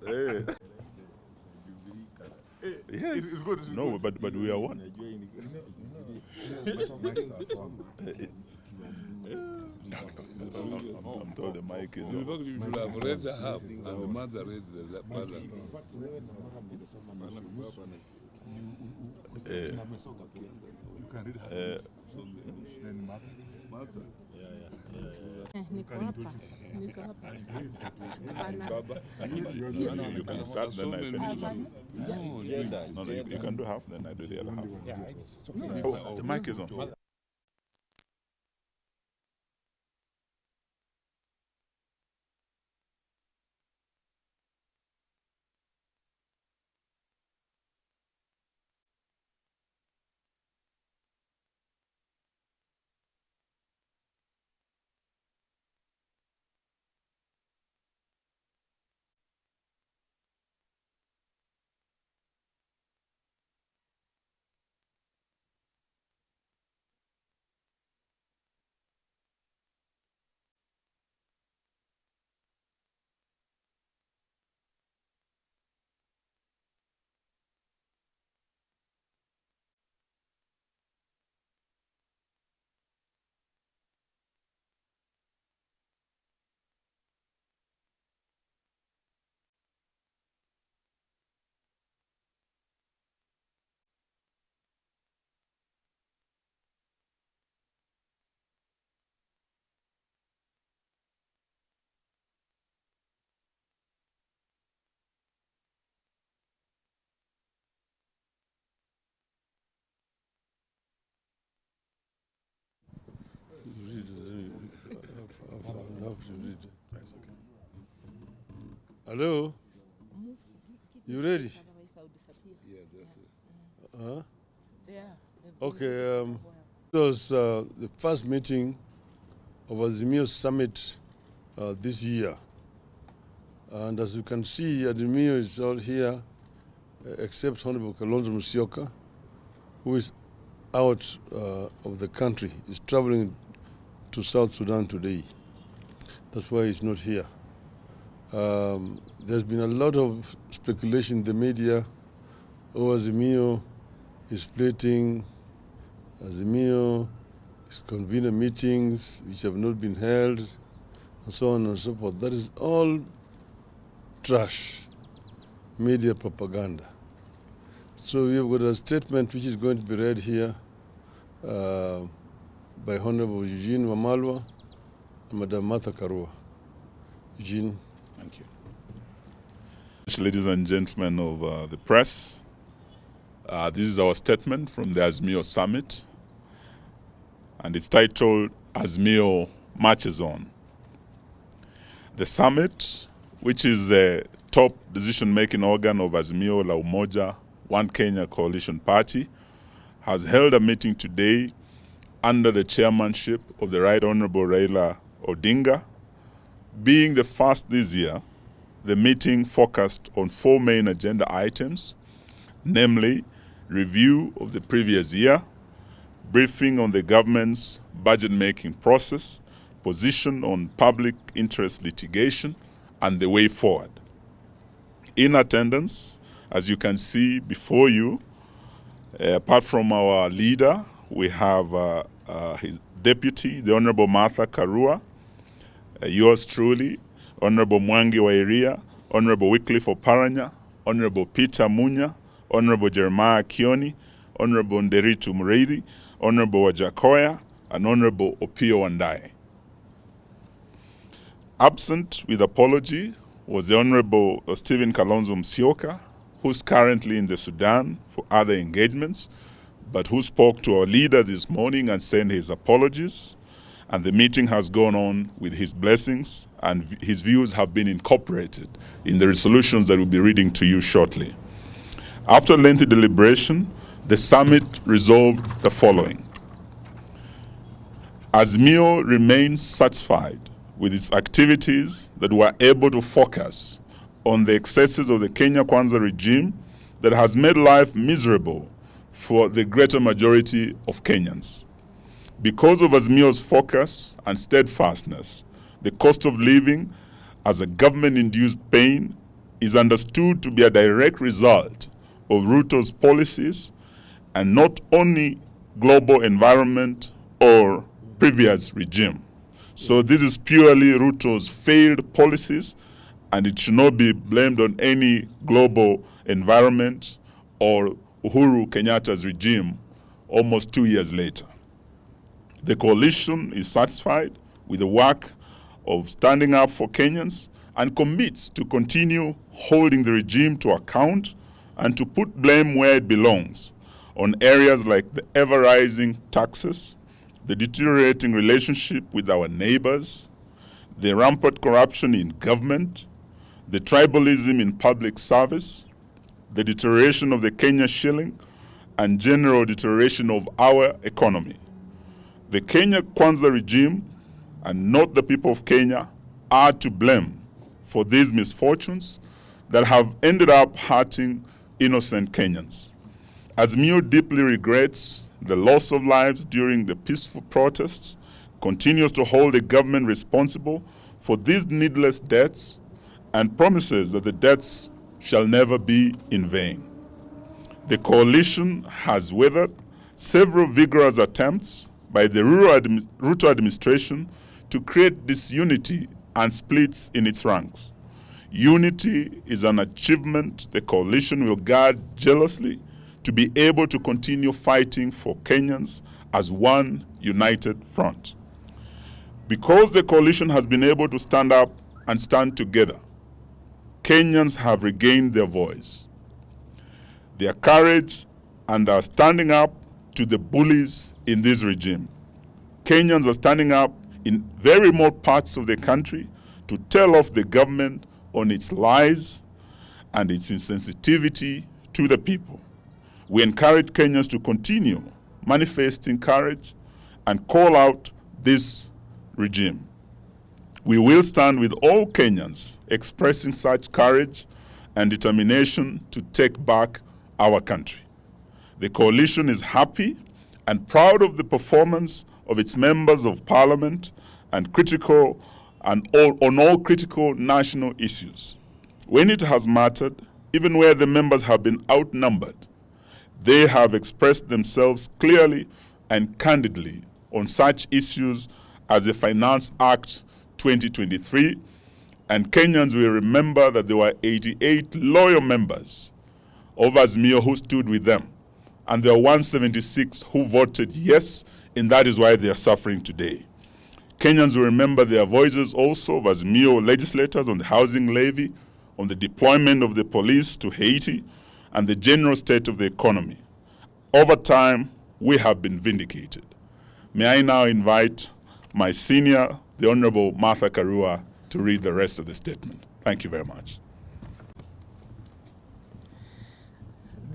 Hey. Yes. It's good. No, but we are one. I'm told the mic is You on. should have read the half, and the mother read the balance. You can read her. Then mother. Niko hapa. You can start, then I finish. No, No, you can do half, then I do the other half. Oh, the mic is on. Hello? You ready? Okay. It was the first meeting of Azimio summit this year. And as you can see, Azimio is all here, except Honorable Kalonzo Musyoka, who is out of the country. He's traveling to South Sudan today. That's why he's not here. There's been a lot of speculation in the media. Oh, Azimio is splitting. Azimio is convening meetings which have not been held, and so on and so forth. That is all trash, media propaganda. So we have got a statement which is going to be read here by Honorable Eugene Wamalwa and Madam Martha Karua. Eugene. Thank you. Ladies and gentlemen of the press, this is our statement from the Azimio Summit, and it's titled Azimio Marches On. The summit, which is the top decision-making organ of Azimio La Umoja One Kenya Coalition Party, has held a meeting today under the chairmanship of the Right Honorable Raila Odinga. Being the first this year, the meeting focused on 4 main agenda items, namely review of the previous year, briefing on the government's budget-making process, position on public interest litigation, and the way forward. In attendance, as you can see before you, apart from our leader, we have his deputy, the Honorable Martha Karua, yours truly, Honorable Mwangi Wairia, Honorable Wycliffe Oparanya, Honorable Peter Munya, Honorable Jeremiah Kioni, Honorable Nderitu Muriithi, Honorable Wajakoya, and Honorable Opiyo Wandayi. Absent with apology was the Honorable Stephen Kalonzo Musyoka, who's currently in the Sudan for other engagements, but who spoke to our leader this morning and sent his apologies. And the meeting has gone on with his blessings, and his views have been incorporated in the resolutions that we'll be reading to you shortly. After lengthy deliberation, the summit resolved the following. Azimio remains satisfied with its activities that were able to focus on the excesses of the Kenya Kwanza regime that has made life miserable for the greater majority of Kenyans. Because of Azimio's focus and steadfastness, the cost of living as a government-induced pain is understood to be a direct result of Ruto's policies and not only global environment or previous regime. So this is purely Ruto's failed policies, and it should not be blamed on any global environment or Uhuru Kenyatta's regime almost 2 years later. The coalition is satisfied with the work of standing up for Kenyans and commits to continue holding the regime to account and to put blame where it belongs on areas like the ever-rising taxes, the deteriorating relationship with our neighbors, the rampant corruption in government, the tribalism in public service, the deterioration of the Kenya shilling, and general deterioration of our economy. The Kenya Kwanza regime, and not the people of Kenya, are to blame for these misfortunes that have ended up hurting innocent Kenyans. Azimio deeply regrets the loss of lives during the peaceful protests, continues to hold the government responsible for these needless deaths, and promises that the deaths shall never be in vain. The coalition has weathered several vigorous attempts by the Ruto administration to create disunity and splits in its ranks. Unity is an achievement the coalition will guard jealously to be able to continue fighting for Kenyans as one united front. Because the coalition has been able to stand up and stand together, Kenyans have regained their voice, their courage, and are standing up to the bullies in this regime. Kenyans are standing up in very remote parts of the country to tell off the government on its lies and its insensitivity to the people. We encourage Kenyans to continue manifesting courage and call out this regime. We will stand with all Kenyans expressing such courage and determination to take back our country. The coalition is happy and proud of the performance of its members of parliament and on all critical national issues. When it has mattered, even where the members have been outnumbered, they have expressed themselves clearly and candidly on such issues as the Finance Act 2023, and Kenyans will remember that there were 88 loyal members of Azimio who stood with them, and there are 176 who voted yes, and that is why they are suffering today. Kenyans will remember their voices also of Azimio legislators on the housing levy, on the deployment of the police to Haiti, and the general state of the economy. Over time, we have been vindicated. May I now invite my senior, the Honorable Martha Karua, to read the rest of the statement. Thank you very much.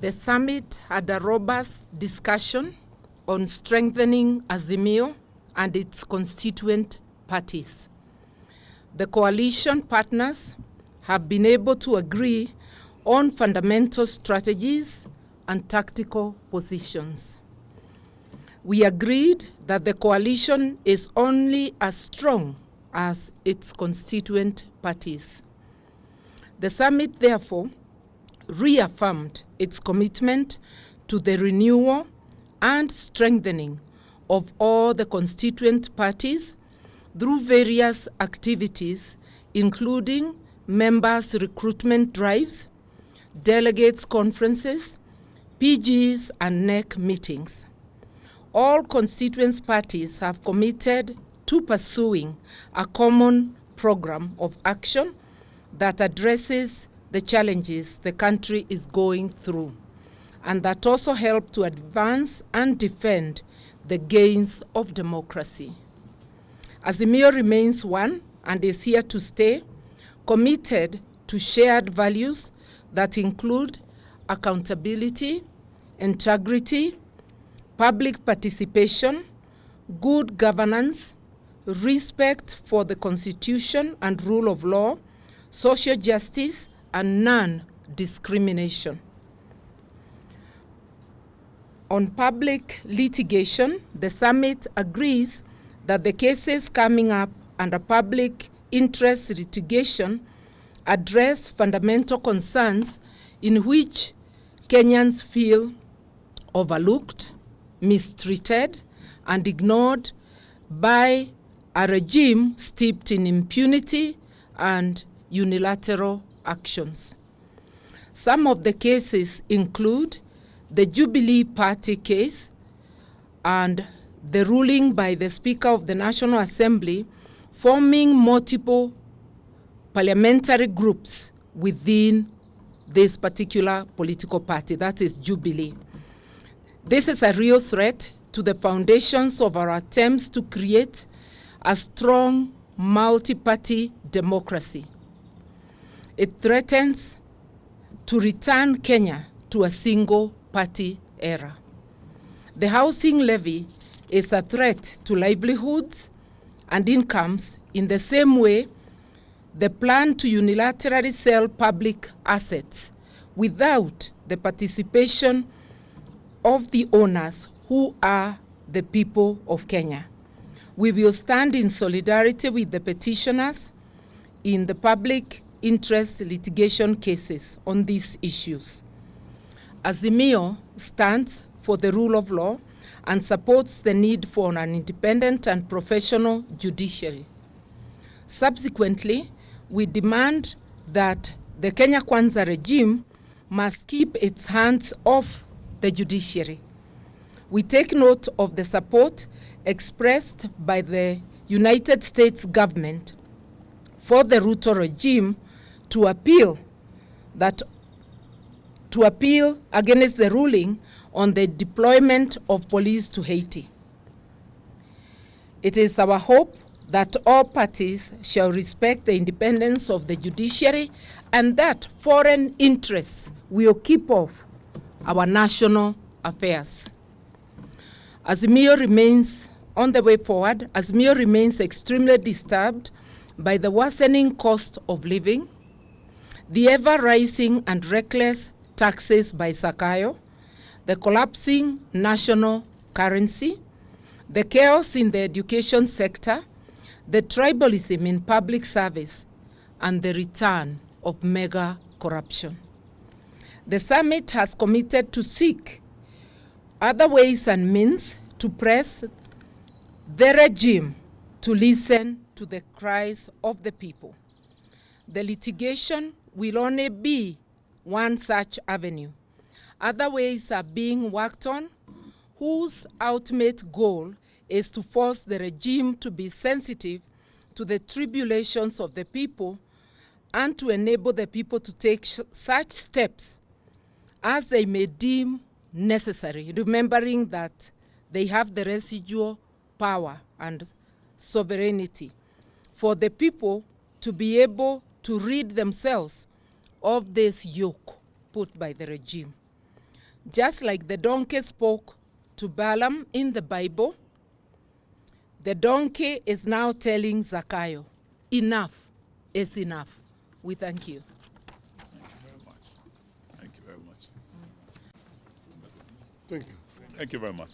The summit had a robust discussion on strengthening Azimio and its constituent parties. The coalition partners have been able to agree on fundamental strategies and tactical positions. We agreed that the coalition is only as strong as its constituent parties. The summit, therefore, reaffirmed its commitment to the renewal and strengthening of all the constituent parties through various activities, including members' recruitment drives, delegates' conferences, PGs, and NEC meetings. All constituent parties have committed to pursuing a common program of action that addresses the challenges the country is going through, and that also help to advance and defend the gains of democracy. Azimio remains one and is here to stay, committed to shared values that include accountability, integrity, public participation, good governance, respect for the Constitution and rule of law, social justice, and non-discrimination. On public litigation, the summit agrees that the cases coming up under public interest litigation address fundamental concerns in which Kenyans feel overlooked, mistreated, and ignored by a regime steeped in impunity and unilateral actions. Some of the cases include the Jubilee Party case and the ruling by the Speaker of the National Assembly forming multiple parliamentary groups within this particular political party, that is Jubilee. This is a real threat to the foundations of our attempts to create a strong multi-party democracy. It threatens to return Kenya to a single-party era. The housing levy is a threat to livelihoods and incomes in the same way the plan to unilaterally sell public assets without the participation of the owners who are the people of Kenya. We will stand in solidarity with the petitioners in the public interest litigation cases on these issues. Azimio stands for the rule of law and supports the need for an independent and professional judiciary. Subsequently, we demand that the Kenya Kwanza regime must keep its hands off the judiciary. We take note of the support expressed by the United States government for the Ruto regime to appeal against the ruling on the deployment of police to Haiti. It is our hope that all parties shall respect the independence of the judiciary and that foreign interests will keep off our national affairs. Azimio remains on the way forward. Azimio remains extremely disturbed by the worsening cost of living, the ever-rising and reckless taxes by Zakayo, the collapsing national currency, the chaos in the education sector, the tribalism in public service, and the return of mega corruption. The summit has committed to seek other ways and means to press the regime to listen to the cries of the people. The litigation will only be one such avenue. Other ways are being worked on, whose ultimate goal is to force the regime to be sensitive to the tribulations of the people and to enable the people to take such steps as they may deem necessary, remembering that they have the residual power and sovereignty for the people to be able to rid themselves of this yoke put by the regime. Just like the donkey spoke to Balaam in the Bible, the donkey is now telling Zakayo, enough is enough. We thank you. Thank you very much. Thank you very much. Thank you. Thank you very much.